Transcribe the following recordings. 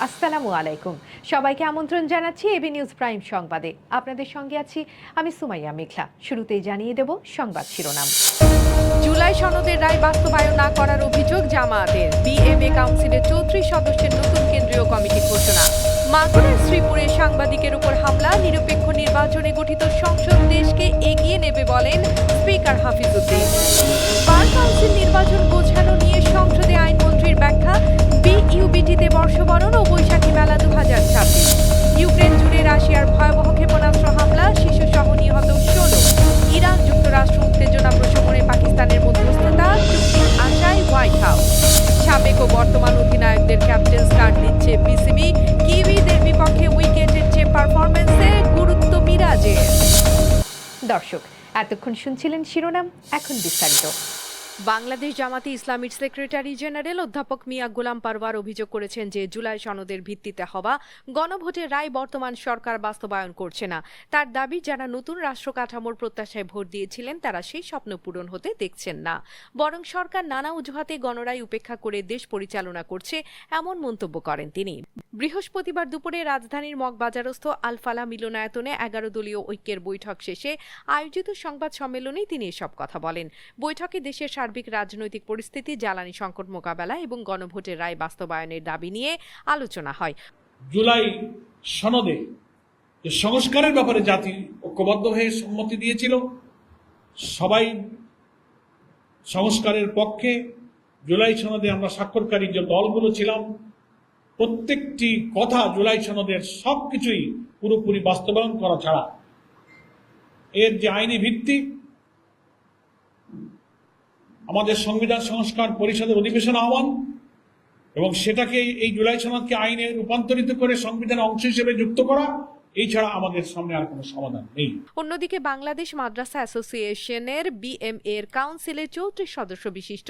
আসসালামু আলাইকুম। সবাইকে আমন্ত্রণ জানাচ্ছি এবি নিউজ প্রাইম সংবাদে। আপনাদের সঙ্গে আছি আমি সুমাইয়া মেঘলা। শুরুতেই জানিয়ে দেব সংবাদ শিরোনাম। জুলাই সনদের রায় বাস্তবায়ন না করার অভিযোগ জামায়াতের। বিএমএ কাউন্সিলের 34 সদস্যের নতুন কেন্দ্রীয় কমিটি ঘোষণা। মাগুরার শ্রীপুরে সাংবাদিকের উপর হামলা, নিরপেক্ষ নির্বাচনে গঠিত সংসদ দেশকে এগিয়ে নেবে বলেন স্পিকার হাফিজউদ্দিন। বার কাউন্সিল নির্বাচন গোছানো নিয়ে সংসদে আইনমন্ত্রীর ব্যাখ্যা। বিইউবিটিতে বর্ষবরণ ও বৈশাখী মেলা 2026। ইউক্রেন জুড়ে রাশিয়ার ভয়াবহ ক্ষেপণাস্ত্র হামলা, শিশুসহ নিহত 16। ইরান যুক্তরাষ্ট্র উত্তেজনা প্রশমনে পাকিস্তানের মধ্যস্থতা, চুক্তির আশায় হোয়াইট হাউস। সাবেক ও বর্তমান অধিনায়কদের ক্যাপ্টেন্স কার্ড দিচ্ছে বিসিবি। কিউইদের বিপক্ষে উইকেটের চেয়ে পারফরম্যান্সে গুরুত্ব মিরাজের। দর্শক, এতক্ষণ শুনছিলেন শিরোনাম, এখন বিস্তারিত। বাংলাদেশ জামাতে ইসলামীর সেক্রেটারি জেনারেল অধ্যাপক মিয়া গোলাম পারওয়ার অভিযোগ করেছেন যে জুলাই সনদের ভিত্তিতে হওয়া গণভোটের রায় বর্তমান সরকার বাস্তবায়ন করছে না। তার দাবি, যারা নতুন রাষ্ট্র কাঠামোর প্রত্যাশায় ভোট দিয়েছিলেন তারা সেই স্বপ্ন পূরণ হতে দেখছেন না, বরং সরকার নানা অজুহাতে গণরায় উপেক্ষা করে দেশ পরিচালনা করছে, এমন মন্তব্য করেন তিনি। বৃহস্পতিবার দুপুরে রাজধানীর মগবাজারস্থ আলফালা মিলনায়তনে 11 দলীয় ঐক্যের বৈঠক শেষে আয়োজিত সংবাদ সম্মেলনে তিনি এসব কথা বলেন। বৈঠকে দেশের সার্বিক রাজনৈতিক পরিস্থিতি, জ্বালানি সংকট মোকাবেলা এবং গণভোটের রায় বাস্তবায়নের দাবি নিয়ে আলোচনা হয়। জুলাই সনদে যে সংস্কারের ব্যাপারে জাতি ঐক্যবদ্ধ হয়ে সম্মতি দিয়েছিল, সবাই সংস্কারের পক্ষে। জুলাই সনদে আমরা স্বাক্ষরকারী যে দলগুলো ছিলাম, প্রত্যেকটি কথা জুলাই সনদের সবকিছুই পুরোপুরি বাস্তবায়ন করা ছাড়া এর যে আইনি ভিত্তি, আমাদের সংবিধান সংস্কার পরিষদের অধিবেশন আহ্বান এবং সেটাকে এই জুলাই সনদকে আইনে রূপান্তরিত করে সংবিধানের অংশ হিসেবে যুক্ত করা, এই ছাড়া আমাদের সামনে আর কোনো সমাধান নেই। অন্যদিকে বাংলাদেশ মাদ্রাসা অ্যাসোসিয়েশনের বিএমএর কাউন্সিলে 34 সদস্য বিশিষ্ট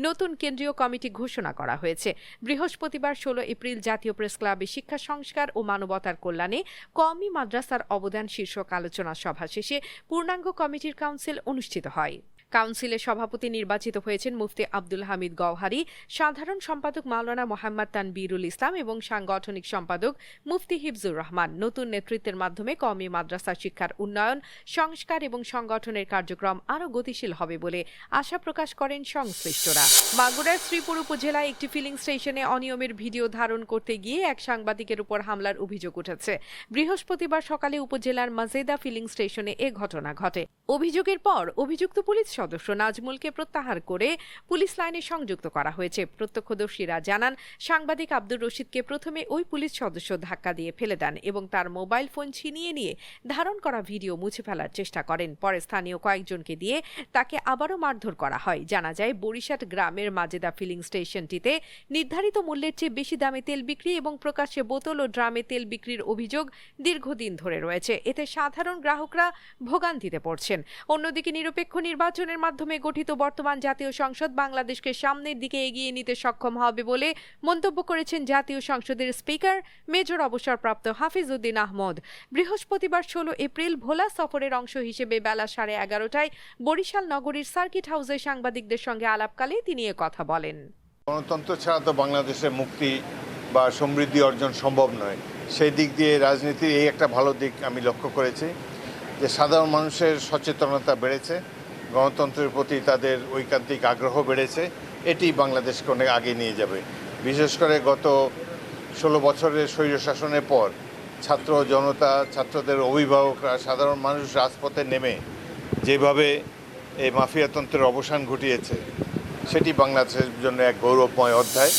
নতুন কেন্দ্রীয় কমিটি ঘোষণা করা হয়েছে। বৃহস্পতিবার 16 এপ্রিল জাতীয় প্রেস ক্লাবে শিক্ষা সংস্কার ও মানবতার কল্যাণে কওমি মাদ্রাসার অবদান শীর্ষক আলোচনা সভা শেষে পূর্ণাঙ্গ কমিটির কাউন্সিল অনুষ্ঠিত হয়। কাউন্সিলের সভাপতি নির্বাচিত হয়েছেন মুফতি আব্দুল হামিদ গওহারি, সাধারণ সম্পাদক মাওলানা মোহাম্মদ তানবীরুল ইসলাম এবং সাংগঠনিক সম্পাদক মুফতি হিফজুর রহমান। নতুন নেতৃত্বের মাধ্যমে কওমি মাদ্রাসা শিক্ষার উন্নয়ন, সংস্কার এবং সংগঠনের কার্যক্রম আরও গতিশীল হবে বলে আশা প্রকাশ করেন সংশ্লিষ্টরা। মাগুরার শ্রীপুর উপজেলায় একটি ফিলিং স্টেশনে অনিয়মের ভিডিও ধারণ করতে গিয়ে এক সাংবাদিকের উপর হামলার অভিযোগ উঠেছে। বৃহস্পতিবার সকালে উপজেলার মাজেদা ফিলিং স্টেশনে এ ঘটনা ঘটে। অভিযোগের পর অভিযুক্ত পুলিশ সদস্য নাজমুলকে প্রত্যাহার করে পুলিশ লাইনে সংযুক্ত করা হয়েছে। প্রত্যক্ষদর্শীরা জানান, সাংবাদিক আব্দুর রশিদকে প্রথমে ওই পুলিশ সদস্য ধাক্কা দিয়ে ফেলে দেন এবং তার মোবাইল ফোন ছিনিয়ে নিয়ে ধারণ করা ভিডিও মুছে ফেলার চেষ্টা করেন। পরে স্থানীয় কয়েকজনকে দিয়ে তাকে আবারও মারধর করা হয়। জানা যায়, বরিশাট গ্রামের মাজেদা ফিলিং স্টেশনটিতে নির্ধারিত মূল্যের চেয়ে বেশি দামে তেল বিক্রি এবং প্রকাশ্যে বোতল ও ড্রামে তেল বিক্রির অভিযোগ দীর্ঘদিন ধরে রয়েছে। এতে সাধারণ গ্রাহকরা ভোগান্তিতে পড়ছেন। অন্যদিকে নিরপেক্ষ নির্বাচনের মাধ্যমে গঠিত বর্তমান জাতীয় সংসদ বাংলাদেশকে সামনের দিকে এগিয়ে নিতে সক্ষম হবে বলে মন্তব্য করেছেন জাতীয় সংসদের স্পিকার মেজর অবসরপ্রাপ্ত হাফিজউদ্দিন আহমদ। বৃহস্পতিবার 16 এপ্রিল ভোলা সফরের অংশ হিসেবে বেলা 11:30টায় বরিশাল নগরীর সার্কিট হাউসে সাংবাদিকদের সঙ্গে আলাপকালে তিনি এ কথা বলেন। গণতন্ত্র ছাড়া তো বাংলাদেশের মুক্তি বা সমৃদ্ধি অর্জন সম্ভব নয়। সেই দিক দিয়ে রাজনীতির এই একটা ভালো দিক আমি লক্ষ্য করেছি যে সাধারণ মানুষের সচেতনতা বেড়েছে, গণতন্ত্রের প্রতি তাদের ঐকান্তিক আগ্রহ বেড়েছে। এটি বাংলাদেশকে অনেক আগে নিয়ে যাবে। বিশেষ করে গত 16 বছরের স্বৈরশাসনের পর ছাত্র জনতা, ছাত্রদের অভিভাবকরা, সাধারণ মানুষ রাজপথে নেমে যেভাবে এই মাফিয়াতন্ত্রের অবসান ঘটিয়েছে, সেটি বাংলাদেশের জন্য এক গৌরবময় অধ্যায়।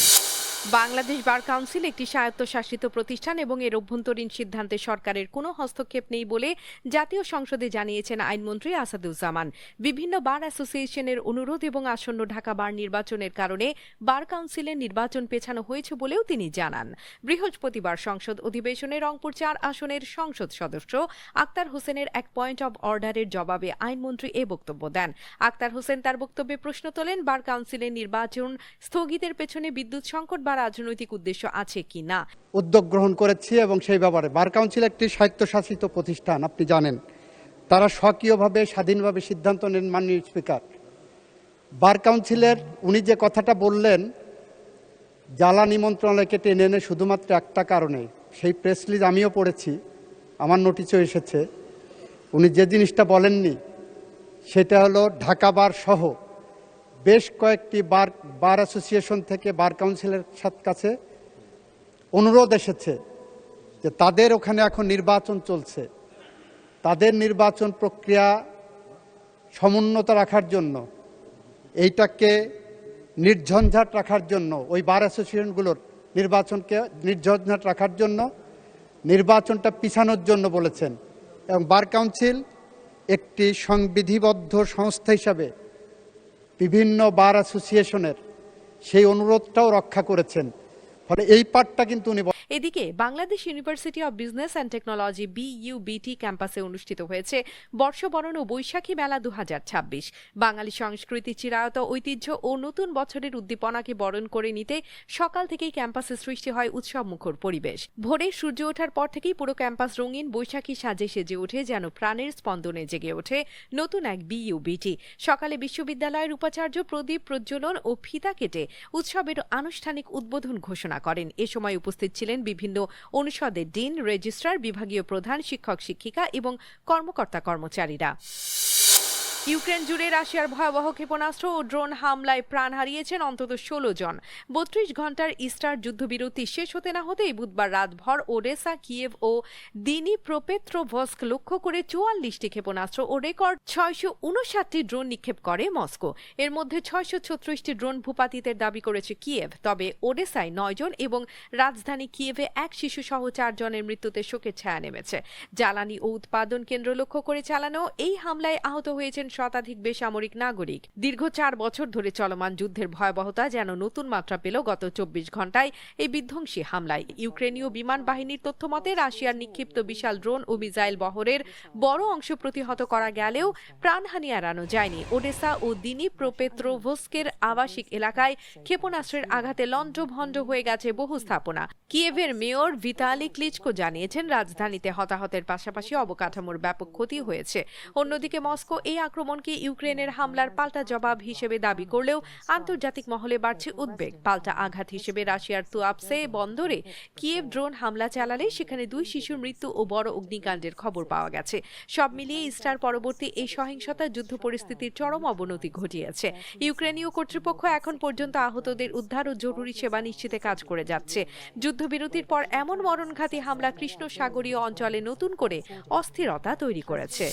বাংলাদেশ বার কাউন্সিল একটি স্বায়ত্তশাসিত প্রতিষ্ঠান এবং এর অভ্যন্তরীণ সিদ্ধান্তে সরকারের কোনো হস্তক্ষেপ নেই বলে জাতীয় সংসদে জানিয়েছেন আইনমন্ত্রী আসাদুজ্জামান। বিভিন্ন বার অ্যাসোসিয়েশনের অনুরোধ এবং আসন্ন ঢাকা বার নির্বাচনের কারণে বার কাউন্সিলের নির্বাচন পেছানো হয়েছে বলেও তিনি জানান। বৃহস্পতিবার সংসদ অধিবেশনে রংপুর 4 আসনের সংসদ সদস্য আক্তার হোসেনের এক পয়েন্ট অব অর্ডারের জবাবে আইনমন্ত্রী এ বক্তব্য দেন। আক্তার হোসেন তার বক্তব্যে প্রশ্ন তোলেন, বার কাউন্সিলের নির্বাচন স্থগিতের পেছনে বিদ্যুৎ সংকট বা রাজনৈতিক উদ্দেশ্য আছে কি না। উদ্যোগ গ্রহণ করেছি এবং সেই ব্যাপারে বার কাউন্সিল একটি স্বায়ত্তশাসিত প্রতিষ্ঠান, আপনি জানেন। তারা স্বকীয়ভাবে স্বাধীনভাবে সিদ্ধান্ত নেন। মাননীয় স্পিকার, বার কাউন্সিলের উনি যে কথাটা বললেন জ্বালানি মন্ত্রণালয়কে টেনে এনে শুধুমাত্র একটা কারণে, সেই প্রেস রিলিজ আমিও পড়েছি, আমার নোটিশও এসেছে। উনি যে জিনিসটা বলেননি সেটা হলো ঢাকা বার সহ বেশ কয়েকটি বার অ্যাসোসিয়েশন থেকে বার কাউন্সিলের কাছে অনুরোধ এসেছে যে তাদের ওখানে এখন নির্বাচন চলছে, তাদের নির্বাচন প্রক্রিয়া সমুন্নত রাখার জন্য, এইটাকে নির্ঝঞ্ঝাট রাখার জন্য, ওই বার অ্যাসোসিয়েশনগুলোর নির্বাচনকে নির্ঝঞ্ঝাট রাখার জন্য নির্বাচনটা পিছানোর জন্য বলেছেন। এবং বার কাউন্সিল একটি সংবিধিবদ্ধ সংস্থা হিসাবে বিভিন্ন বার অ্যাসোসিয়েশনের সেই অনুরোধটাও রক্ষা করেছেন। ফলে এই পার্টটা কিন্তু উনি এদিকে Bangladesh university of business and technology BUBT ক্যাম্পাসে অনুষ্ঠিত হয়েছে বর্ষবরণ ও বৈশাখী মেলা 2026। বাঙালি সংস্কৃতি, চিরায়ত ঐতিহ্য ও নতুন বছরের উদ্দীপনাকে বরণ করে নিতে সকাল থেকেই ক্যাম্পাসে সৃষ্টি হয় উৎসবমুখর পরিবেশ। ভোরে সূর্য ওঠার পর থেকেই পুরো ক্যাম্পাস রঙিন বৈশাখী সাজে সেজে ওঠে, যেন প্রাণের স্পন্দনে জেগে ওঠে নতুন এক BUBT। সকালে বিশ্ববিদ্যালয়ের উপাচার্য প্রদীপ প্রজ্বলন ও ফিতা কেটে উৎসবের আনুষ্ঠানিক উদ্বোধন ঘোষণা করেন। এ সময় উপস্থিত ছিলেন বিভিন্ন অনুষদের ডিন, রেজিস্ট্রার, বিভাগীয় প্রধান, শিক্ষক শিক্ষিকা এবং কর্মকর্তা কর্মচারীরা। ইউক্রেন জুড়ে রাশিয়ার ভয়াবহ ক্ষেপণাস্ত্র ও ড্রোন হামলায় প্রাণ হারিয়েছেন অন্তত 16 জন। 32 ঘণ্টার ইস্টার যুদ্ধবিরতি শেষ হতে না হতেই বুধবার রাতভর ওডেসা, কিয়েভ ও দিনিপ্রোপেত্রোভস্ক লক্ষ্য করে 44টি ক্ষেপণাস্ত্র ও রেকর্ড 659টি ড্রোন নিক্ষেপ করে মস্কো। এর মধ্যে 636টি ড্রোন ভূপাতিতের দাবি করেছে কিয়েভ। তবে ওডেসায় 9 জন এবং রাজধানী কিয়েভে এক শিশু সহ 4 জনের মৃত্যুতে শোকের ছায়া নেমেছে। জ্বালানি ও উৎপাদন কেন্দ্র লক্ষ্য করে চালানো এই হামলায় আহত হয়েছেন শতাধিক বেসামরিক নাগরিক। দীর্ঘ 4 বছর ধরে চলমান যুদ্ধের ভয়াবহতা যেন নতুন মাত্রা পেল গত 24 ঘণ্টায় এই বিধ্বংসী হামলায়। ইউক্রেনীয় বিমান বাহিনীর তথ্যমতে রাশিয়ার নিক্ষিপ্ত বিশাল ড্রোন ও মিসাইল বহরের বড় অংশ প্রতিহত করা গেলেও প্রাণহানি এড়ানো যায়নি। ওডেসা ও দিনিপ্রোপেত্রোভস্কের আবাসিক এলাকায় ক্ষেপণাস্ত্রের আঘাতে লণ্ডভণ্ড হয়ে গেছে বহু স্থাপনা। কিয়েভের মেয়র ভিতালি ক্লিচকো জানিয়েছেন, রাজধানীতে হতাহতের পাশাপাশি অবকাঠামোর ব্যাপক ক্ষতি হয়েছে। অন্যদিকে মস্কো এই আক্রমণকে ইউক্রেনের হামলার পাল্টা জবাব হিসেবে দাবি করলেও আন্তর্জাতিক মহলে বাড়ছে উদ্বেগ। পাল্টা আঘাত হিসেবে রাশিয়ার তুয়াপসে বন্দরে কিয়েভ ড্রোন হামলা চালালে সেখানে 2 শিশুর মৃত্যু ও বড় অগ্নিকাণ্ডের খবর পাওয়া গেছে। সব মিলিয়ে ইস্টার পরবর্তী এই সহিংসতা যুদ্ধ পরিস্থিতির চরম অবনতি ঘটিয়েছে। ইউক্রেনীয় কর্তৃপক্ষ এখন পর্যন্ত আহতদের উদ্ধার ও জরুরি সেবা নিশ্চিতে কাজ করে যাচ্ছে। যুদ্ধবিরতির পর এমন মরণঘাতী হামলা কৃষ্ণ সাগরীয় অঞ্চলে নতুন করে অস্থিরতা তৈরি করেছে।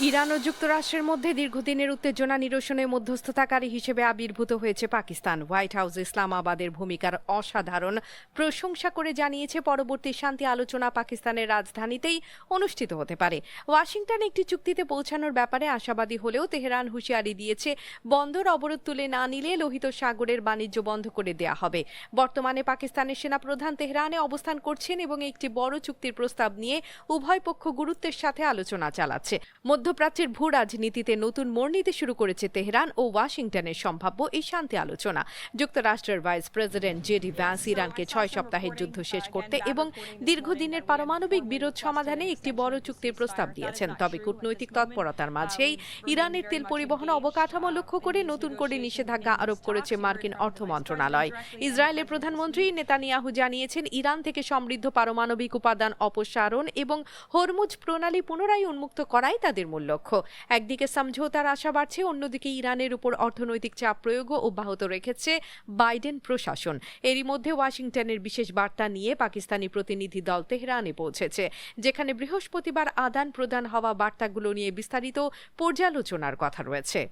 ইরান ও যুক্তরাষ্ট্রের মধ্যে দীর্ঘদিনের উত্তেজনা নিরসনে মধ্যস্থতাকারী হিসেবে আবির্ভূত হয়েছে পাকিস্তান। হোয়াইট হাউস ইসলামাবাদের ভূমিকার অসাধারণ প্রশংসা করে জানিয়েছে, পরবর্তী শান্তি আলোচনা পাকিস্তানের রাজধানীতেই অনুষ্ঠিত হতে পারে। ওয়াশিংটন একটি চুক্তিতে পৌঁছানোর ব্যাপারে আশাবাদী হলেও তেহরান হুঁশিয়ারি দিয়েছে, বন্দর অবরোধ তুলে না নিলে লোহিত সাগরের বাণিজ্য বন্ধ করে দেয়া হবে। বর্তমানে পাকিস্তানের সেনাপ্রধান তেহরানে অবস্থান করছেন এবং একটি বড় চুক্তির প্রস্তাব নিয়ে উভয় পক্ষ গুরুত্বের সাথে আলোচনা চালাচ্ছে। মধ্যপ্রাচ্যের ভূ রাজনীতিতে নতুন মোড় নিতে শুরু করেছে তেহরান ও ওয়াশিংটনের সম্ভাব্য এই শান্তি আলোচনা। যুক্তরাষ্ট্রের ভাইস প্রেসিডেন্ট জেডি ভ্যান্স ইরানকে 6 সপ্তাহের যুদ্ধ শেষ করতে এবং দীর্ঘদিনের পারমাণবিক বিরোধ সমাধানে একটি বড় চুক্তির প্রস্তাব দিয়েছেন। তবে কূটনৈতিক তৎপরতার মাঝেই ইরানের তেল পরিবহন অবকাঠামো লক্ষ্য করে নতুন করে নিষেধাজ্ঞা আরোপ করেছে মার্কিন অর্থ মন্ত্রণালয়। ইসরায়েলের প্রধানমন্ত্রী নেতানিয়াহু জানিয়েছেন, ইরান থেকে সমৃদ্ধ পারমাণবিক উপাদান অপসারণ এবং হরমুজ প্রণালী পুনরায় উন্মুক্ত করাই তাদের মূল লক্ষ্য। একদিকে সমঝোতার আশা বাড়ছে, অন্যদিকে ইরানের উপর অর্থনৈতিক চাপ প্রয়োগও অব্যাহত রেখেছে বাইডেন প্রশাসন। এরই মধ্যে ওয়াশিংটনের বিশেষ বার্তা নিয়ে পাকিস্তানি প্রতিনিধি দল তেহরানে পৌঁছেছে, যেখানে বৃহস্পতিবার আদান প্রদান হওয়া বার্তাগুলো নিয়ে বিস্তারিত পর্যালোচনার কথা রয়েছে।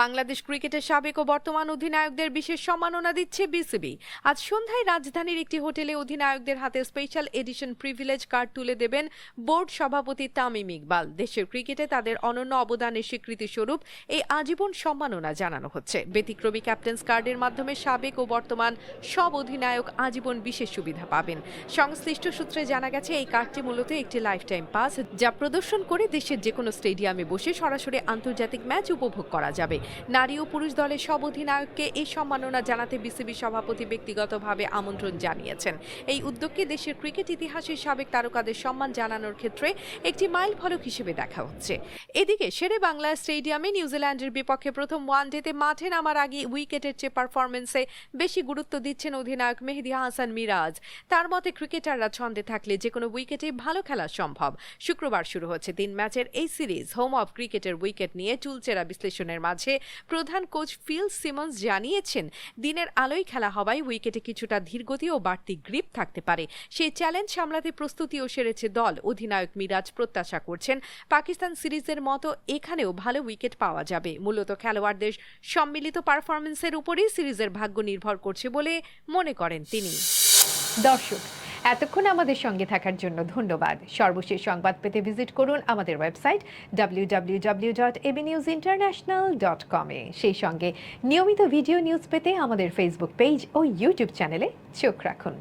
বাংলাদেশ ক্রিকেটের সাবেক ও বর্তমান অধিনায়কদের বিশেষ সম্মাননা দিচ্ছে বিসিবি। আজ সন্ধ্যায় রাজধানীর একটি হোটেলে অধিনায়কদের হাতে স্পেশাল এডিশন প্রিভিলেজ কার্ড তুলে দেবেন বোর্ড সভাপতি তামিম ইকবাল। দেশের ক্রিকেটে তাদের অনন্য অবদানের স্বীকৃতি স্বরূপ এই আজীবন সম্মাননা জানানো হচ্ছে। ব্যতিক্রমী ক্যাপ্টেন্স কার্ডের মাধ্যমে সাবেক ও বর্তমান সব অধিনায়ক আজীবন বিশেষ সুবিধা পাবেন। সংশ্লিষ্ট সূত্রে জানা গেছে, এই কার্ডটি মূলত একটি লাইফ টাইম পাস, যা প্রদর্শন করে দেশের যে কোনো স্টেডিয়ামে বসে সরাসরি আন্তর্জাতিক ম্যাচ উপভোগ করা যাবে। নারী ও পুরুষ দলের সব অধিনায়ককে এই সম্মাননা জানাতে বিসিবি সভাপতি ব্যক্তিগতভাবে আমন্ত্রণ জানিয়েছেন। এই উদ্যোগকে দেশের ক্রিকেট ইতিহাসের সাবেক তারকাদের সম্মান জানানোর ক্ষেত্রে একটি মাইল ফলক হিসেবে দেখা হচ্ছে। এদিকে শেরে বাংলা স্টেডিয়ামে নিউজিল্যান্ডের বিপক্ষে প্রথম ওয়ানডেতে মাঠে নামার আগে উইকেটের চেয়ে পারফরমেন্সে বেশি গুরুত্ব দিচ্ছেন অধিনায়ক মেহেদী হাসান মিরাজ। তার মতে ক্রিকেটাররা ছন্দে থাকলে যে কোনো উইকেটে ভালো খেলা সম্ভব। শুক্রবার শুরু হচ্ছে 3 ম্যাচের এই সিরিজ। হোম অফ ক্রিকেটের উইকেট নিয়ে চুলচেরা বিশ্লেষণের মাঝে প্রধান কোচ ফিল সিমন্স জানিয়েছেন, দিনের আলোয় খেলা হওয়ায় উইকেটে কিছুটা ধীরগতি ও বাড়তি গ্রিপ থাকতে পারে। সেই চ্যালেঞ্জ সামলাতে প্রস্তুতিও সেরেছে দল। অধিনায়ক মিরাজ প্রত্যাশা করছেন পাকিস্তান সিরিজের মতো এখানেও ভালো উইকেট পাওয়া যাবে। মূলত খেলোয়াড়দের সম্মিলিত পারফরমেন্সের উপরই সিরিজের ভাগ্য নির্ভর করছে বলে মনে করেন তিনি। দর্শক, এতক্ষণ আমাদের সঙ্গে থাকার জন্য ধন্যবাদ। সর্বশেষ সংবাদ পেতে ভিজিট করুন আমাদের ওয়েবসাইট www.abnewsinternational.com এ। সেই সঙ্গে নিয়মিত ভিডিও নিউজ পেতে আমাদের ফেসবুক পেজ ও ইউটিউব চ্যানেলে চোখ রাখুন।